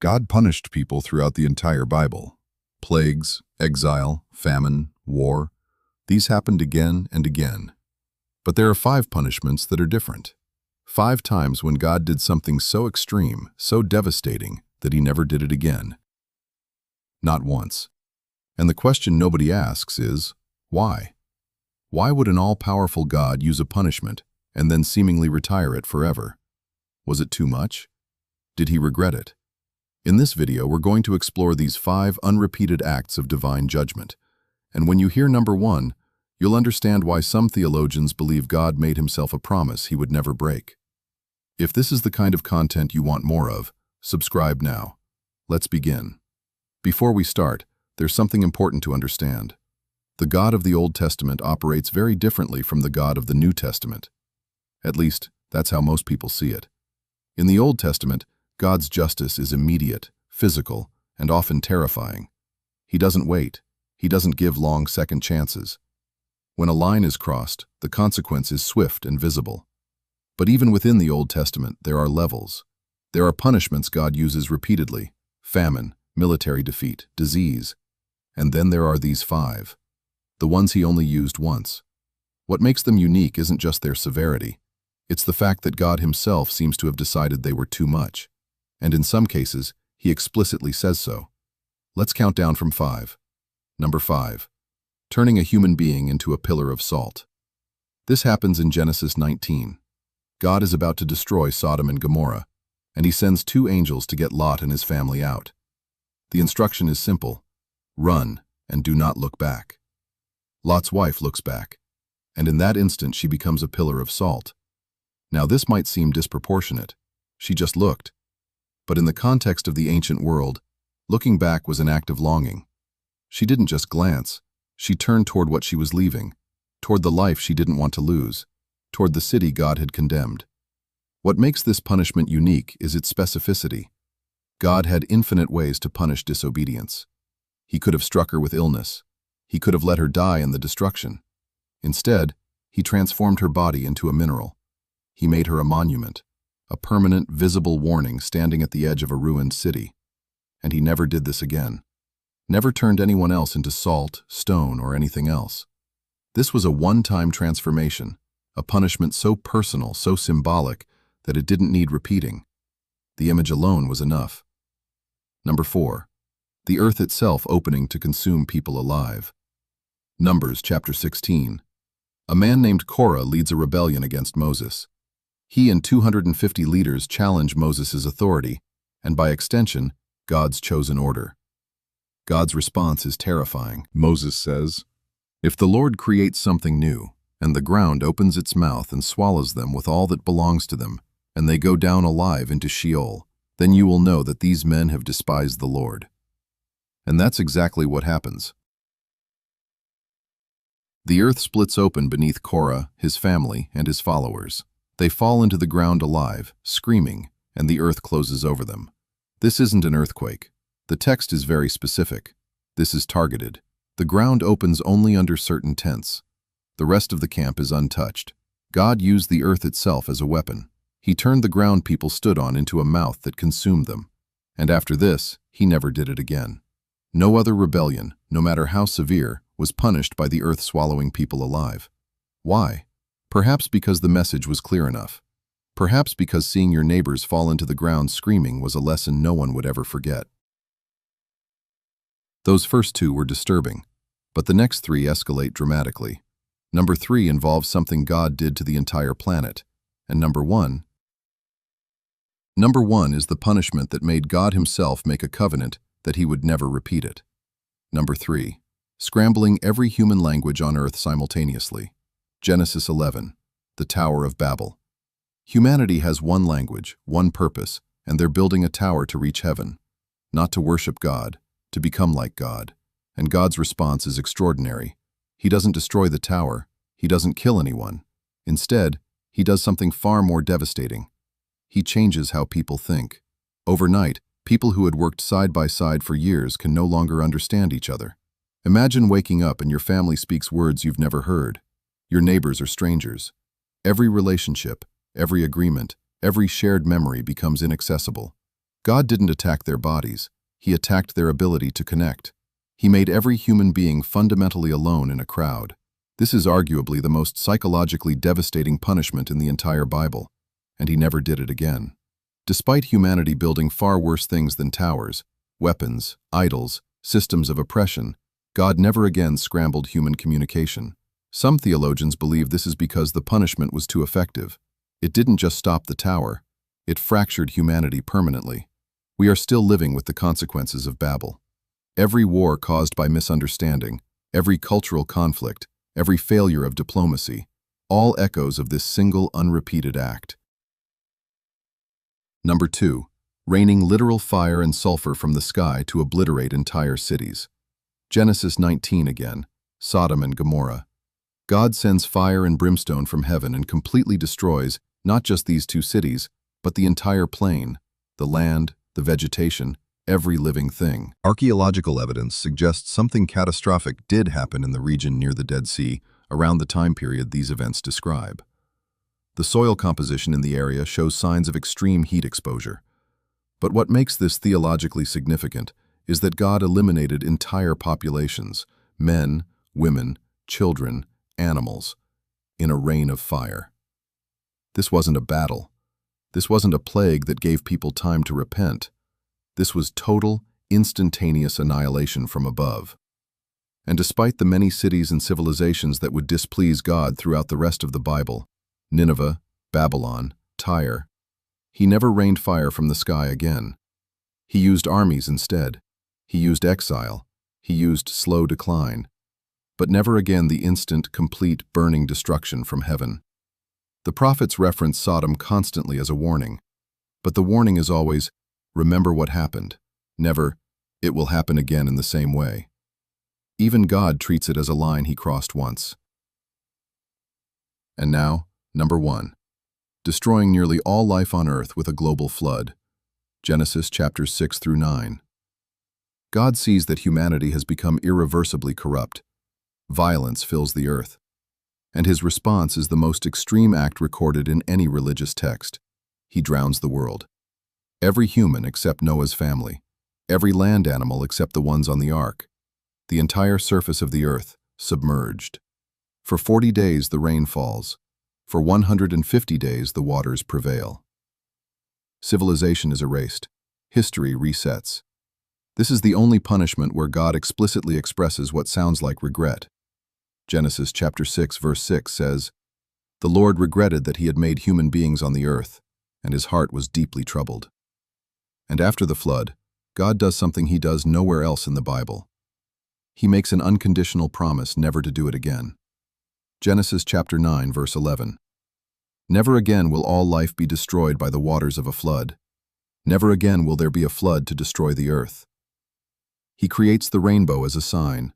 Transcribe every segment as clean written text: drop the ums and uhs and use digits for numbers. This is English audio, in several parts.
God punished people throughout the entire Bible. Plagues, exile, famine, war, these happened again and again. But there are 5 punishments that are different. 5 times when God did something so extreme, so devastating, that he never did it again. Not once. And the question nobody asks is, why? Why would an all-powerful God use a punishment and then seemingly retire it forever? Was it too much? Did he regret it? In this video, we're going to explore these 5 unrepeated acts of divine judgment. And when you hear number 1, you'll understand why some theologians believe God made himself a promise he would never break. If this is the kind of content you want more of, subscribe now. Let's begin. Before we start, there's something important to understand. The God of the Old Testament operates very differently from the God of the New Testament. At least, that's how most people see it. In the Old Testament, God's justice is immediate, physical, and often terrifying. He doesn't wait. He doesn't give long second chances. When a line is crossed, the consequence is swift and visible. But even within the Old Testament, there are levels. There are punishments God uses repeatedly: famine, military defeat, disease. And then there are these 5. The ones he only used once. What makes them unique isn't just their severity. It's the fact that God himself seems to have decided they were too much. And in some cases, he explicitly says so. Let's count down from 5. Number 5. Turning a human being into a pillar of salt. This happens in Genesis 19. God is about to destroy Sodom and Gomorrah, and he sends 2 angels to get Lot and his family out. The instruction is simple: run and do not look back. Lot's wife looks back, and in that instant she becomes a pillar of salt. Now this might seem disproportionate. She just looked. But in the context of the ancient world, looking back was an act of longing. She didn't just glance. She turned toward what she was leaving, toward the life she didn't want to lose, toward the city God had condemned. What makes this punishment unique is its specificity. God had infinite ways to punish disobedience. He could have struck her with illness. He could have let her die in the destruction. Instead, he transformed her body into a mineral. He made her a monument, a permanent, visible warning standing at the edge of a ruined city. And he never did this again. Never turned anyone else into salt, stone, or anything else. This was a one-time transformation, a punishment so personal, so symbolic, that it didn't need repeating. The image alone was enough. Number 4. The earth itself opening to consume people alive. Numbers chapter 16. A man named Korah leads a rebellion against Moses. He and 250 leaders challenge Moses' authority, and by extension, God's chosen order. God's response is terrifying. Moses says, "If the Lord creates something new, and the ground opens its mouth and swallows them with all that belongs to them, and they go down alive into Sheol, then you will know that these men have despised the Lord." And that's exactly what happens. The earth splits open beneath Korah, his family, and his followers. They fall into the ground alive, screaming, and the earth closes over them. This isn't an earthquake. The text is very specific. This is targeted. The ground opens only under certain tents. The rest of the camp is untouched. God used the earth itself as a weapon. He turned the ground people stood on into a mouth that consumed them. And after this, he never did it again. No other rebellion, no matter how severe, was punished by the earth swallowing people alive. Why? Perhaps because the message was clear enough. Perhaps because seeing your neighbors fall into the ground screaming was a lesson no one would ever forget. Those first 2 were disturbing, but the next 3 escalate dramatically. Number 3 involves something God did to the entire planet. And number 1 is the punishment that made God himself make a covenant that he would never repeat it. Number 3, scrambling every human language on earth simultaneously. Genesis 11, the Tower of Babel. Humanity has one language, one purpose, and they're building a tower to reach heaven. Not to worship God, to become like God. And God's response is extraordinary. He doesn't destroy the tower. He doesn't kill anyone. Instead, he does something far more devastating. He changes how people think. Overnight, people who had worked side by side for years can no longer understand each other. Imagine waking up and your family speaks words you've never heard. Your neighbors are strangers. Every relationship, every agreement, every shared memory becomes inaccessible. God didn't attack their bodies. He attacked their ability to connect. He made every human being fundamentally alone in a crowd. This is arguably the most psychologically devastating punishment in the entire Bible, and he never did it again. Despite humanity building far worse things than towers, weapons, idols, systems of oppression, God never again scrambled human communication. Some theologians believe this is because the punishment was too effective. It didn't just stop the tower, it fractured humanity permanently. We are still living with the consequences of Babel. Every war caused by misunderstanding, every cultural conflict, every failure of diplomacy, all echoes of this single unrepeated act. Number 2. Raining literal fire and sulfur from the sky to obliterate entire cities. Genesis 19 again, Sodom and Gomorrah. God sends fire and brimstone from heaven and completely destroys not just these two cities, but the entire plain, the land, the vegetation, every living thing. Archaeological evidence suggests something catastrophic did happen in the region near the Dead Sea around the time period these events describe. The soil composition in the area shows signs of extreme heat exposure. But what makes this theologically significant is that God eliminated entire populations, men, women, children, animals, in a rain of fire. This wasn't a battle. This wasn't a plague that gave people time to repent. This was total, instantaneous annihilation from above. And despite the many cities and civilizations that would displease God throughout the rest of the Bible, Nineveh, Babylon, Tyre, he never rained fire from the sky again. He used armies instead. He used exile. He used slow decline. But never again the instant, complete, burning destruction from heaven. The prophets reference Sodom constantly as a warning, but the warning is always, remember what happened. Never, it will happen again in the same way. Even God treats it as a line he crossed once. And now, number 1. Destroying nearly all life on earth with a global flood. Genesis chapters 6 through 9. God sees that humanity has become irreversibly corrupt. Violence fills the earth. And his response is the most extreme act recorded in any religious text. He drowns the world. Every human except Noah's family. Every land animal except the ones on the ark. The entire surface of the earth, submerged. For 40 days the rain falls. For 150 days the waters prevail. Civilization is erased. History resets. This is the only punishment where God explicitly expresses what sounds like regret. Genesis chapter 6 verse 6 says, "The Lord regretted that he had made human beings on the earth, and his heart was deeply troubled." And after the flood, God does something he does nowhere else in the Bible. He makes an unconditional promise never to do it again. Genesis chapter 9 verse 11. Never again will all life be destroyed by the waters of a flood. Never again will there be a flood to destroy the earth. He creates the rainbow as a sign,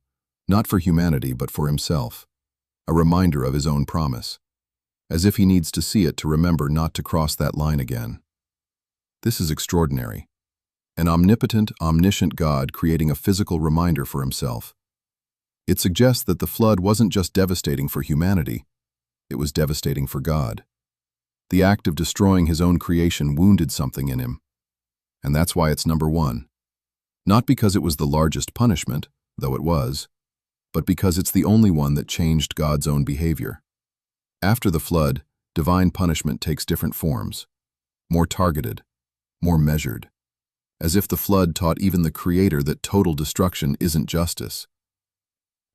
not for humanity but for himself, a reminder of his own promise, as if he needs to see it to remember not to cross that line again. This is extraordinary. An omnipotent, omniscient God creating a physical reminder for himself. It suggests that the flood wasn't just devastating for humanity, it was devastating for God. The act of destroying his own creation wounded something in him. And that's why it's number 1. Not because it was the largest punishment, though it was, but because it's the only one that changed God's own behavior. After the flood, divine punishment takes different forms, more targeted, more measured, as if the flood taught even the Creator that total destruction isn't justice.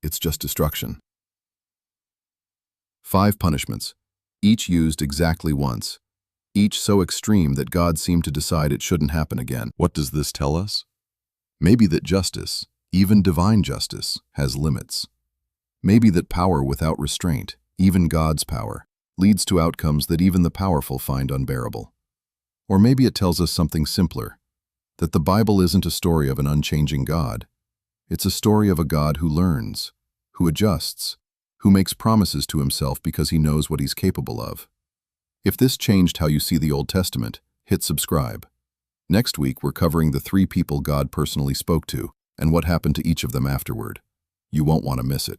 It's just destruction. 5 punishments, each used exactly once, each so extreme that God seemed to decide it shouldn't happen again. What does this tell us? Maybe that justice, even divine justice, has limits. Maybe that power without restraint, even God's power, leads to outcomes that even the powerful find unbearable. Or maybe it tells us something simpler, that the Bible isn't a story of an unchanging God. It's a story of a God who learns, who adjusts, who makes promises to himself because he knows what he's capable of. If this changed how you see the Old Testament, hit subscribe. Next week, we're covering the 3 people God personally spoke to and what happened to each of them afterward. You won't want to miss it.